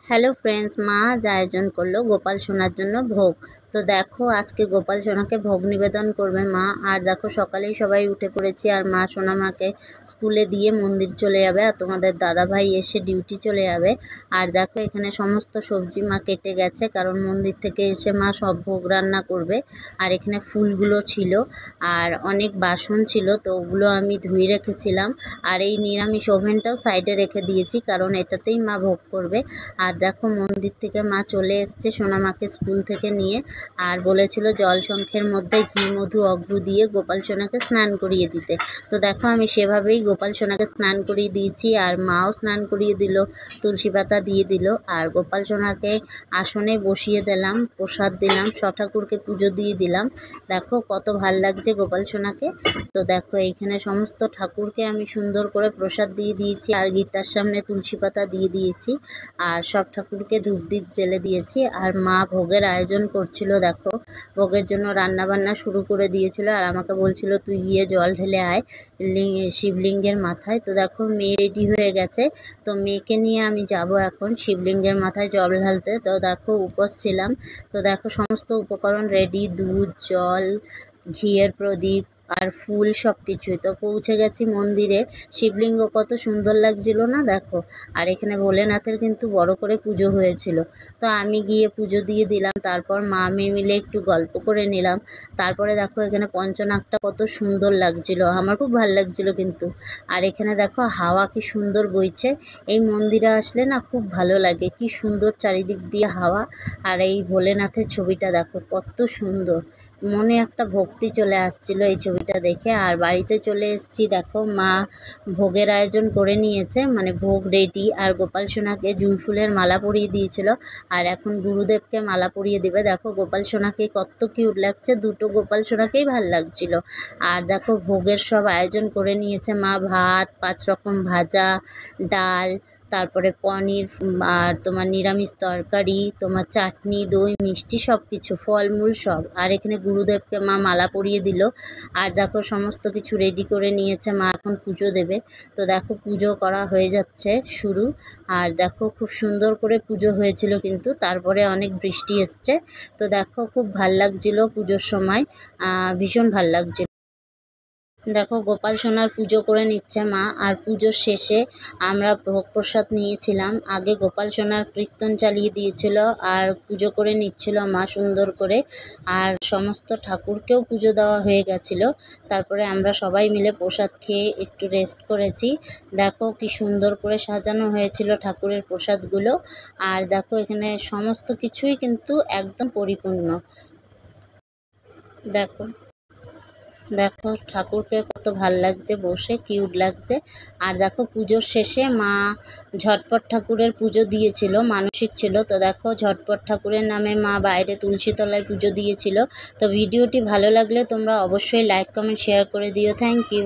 Hello friends, মা আজ আয়োজন করলো গোপাল সোনার জন্য ভোগ। তো দেখো আজকে গোপাল সোনাকে ভোগ নিবেদন করবে মা। আর দেখো সকালেই সবাই উঠে পড়েছি, আর মা সোনা মাকে স্কুলে দিয়ে মন্দির চলে যাবে, আর তোমাদের দাদা ভাই এসে ডিউটি চলে যাবে। আর দেখো এখানে সমস্ত সবজি মা কেটে গেছে, কারণ মন্দির থেকে এসে মা সব ভোগ রান্না করবে। আর এখানে ফুলগুলো ছিল আর অনেক বাসন ছিল, তো ওগুলো আমি ধুয়ে রেখেছিলাম। আর এই নিরামিষ ওভেনটাও সাইডে রেখে দিয়েছি, কারণ এটাতেই মা ভোগ করবে। আর দেখো মন্দির থেকে মা চলে এসছে সোনা মাকে স্কুল থেকে নিয়ে, আর বলেছিল জল শঙ্খের মধ্যে ঘি মধু অঘ্রু দিয়ে গোপাল সোনাকে স্নান করিয়ে দিতে। তো দেখো আমি সেভাবেই গোপাল সোনাকে স্নান করিয়ে দিয়েছি, আর মাও স্নান করিয়ে দিল, তুলসী পাতা দিয়ে দিল। আর গোপাল সোনাকে আসনে বসিয়ে দিলাম, প্রসাদ দিলাম, ঠাকুরকে পুজো দিয়ে দিলাম। দেখো কত ভাল লাগছে গোপাল সোনাকে। তো দেখো এইখানে সমস্ত ঠাকুরকে আমি সুন্দর করে প্রসাদ দিয়ে দিয়েছি, আর গীতার সামনে তুলসী পাতা দিয়ে দিয়েছি, আর সব ঠাকুরকে ধূপ দ্বীপ জ্বেলে দিয়েছি। আর মা ভোগের আয়োজন করছিল, দেখো ভোগের জন্য রান্না বান্না শুরু করে দিয়েছিল, আর আমাকে বলছিল তুই গিয়ে জল ঢেলে আয় শিবলিঙ্গের মাথায়। তো দেখো মেয়ে রেডি হয়ে গেছে, তো মেয়েকে নিয়ে আমি যাব এখন শিবলিঙ্গের মাথায় জল ঢালতে। তো দেখো উপোস ছিলাম, তো দেখো সমস্ত উপকরণ রেডি, দুধ, জল, ঘিয়ের প্রদীপ আর ফুল সব কিছুই। তো পৌঁছে গেছি মন্দিরে, শিবলিঙ্গ কত সুন্দর লাগছিল না দেখো। আর এখানে ভোলেনাথের কিন্তু বড় করে পুজো হয়েছিল, তো আমি গিয়ে পুজো দিয়ে দিলাম। তারপর মা মেয়ে মিলে একটু গল্প করে নিলাম। তারপরে দেখো এখানে পঞ্চনাগটা কত সুন্দর লাগছিল, আমার খুব ভালো লাগছিল কিন্তু। আর এখানে দেখো হাওয়া কি সুন্দর বইছে, এই মন্দিরে আসলে না খুব ভালো লাগে, কি সুন্দর চারিদিক দিয়ে হাওয়া। আর এই ভোলেনাথের ছবিটা দেখো কত সুন্দর, মনে একটা ভক্তি চলে আসছিল এই ছবিটা দেখে। আর বাড়িতে চলে এসেছি, দেখো মা ভোগের আয়োজন করে নিয়েছে, মানে ভোগ রেডি। আর গোপাল সোনাকে জুঁই ফুলের মালা পরিয়ে দিয়েছিল, আর এখন গুরুদেবকে মালা পরিয়ে দেবে। দেখো গোপাল সোনাকে কত কিউট লাগছে, দুটো গোপাল সোনাকেই ভাল লাগছিল। আর দেখো ভোগের সব আয়োজন করে নিয়েছে মা, ভাত, 5 রকম ভাজা, ডাল, তারপরে পনির, আর তোমার নিরামিষ তরকারি, তোমার চাটনি, দই, মিষ্টি সব কিছু, ফলমূল সব। আর এখানে গুরুদেবকে মা মালা পরিয়ে দিল। আর দেখো সমস্ত কিছু রেডি করে নিয়েছে মা, এখন পুজো দেবে। তো দেখো পুজো করা হয়ে যাচ্ছে শুরু। আর দেখো খুব সুন্দর করে পুজো হয়েছিল, কিন্তু তারপরে অনেক বৃষ্টি এসছে। তো দেখো খুব ভাল লাগছিল পুজোর সময়, ভীষণ ভাল লাগছিল। দেখো গোপাল সোনার পুজো করে নিচ্ছে মা। আর পুজোর শেষে আমরা ভোগ প্রসাদ নিয়েছিলাম, আগে গোপাল সোনার কীর্তন চালিয়ে দিয়েছিল, আর পুজো করে নিচ্ছিল মা সুন্দর করে। আর সমস্ত ঠাকুরকেও পুজো দেওয়া হয়ে গেছিল। তারপরে আমরা সবাই মিলে প্রসাদ খেয়ে একটু রেস্ট করেছি। দেখো কি সুন্দর করে সাজানো হয়েছিল ঠাকুরের প্রসাদগুলো। আর দেখো এখানে সমস্ত কিছুই কিন্তু একদম পরিপূর্ণ। দেখো দেখো ঠাকুরকে কত ভাল লাগছে, বসে কিউট লাগছে। আর দেখো পুজোর শেষে মা ঝটপট ঠাকুরের পুজো দিয়েছিল, মানসিক ছিল। তো দেখো ঝটপট ঠাকুরের নামে মা বাইরে তুলসী তলায় পুজো দিয়েছিল। তো ভিডিওটি ভালো লাগলে তোমরা অবশ্যই লাইক কমেন্ট শেয়ার করে দিও। Thank you.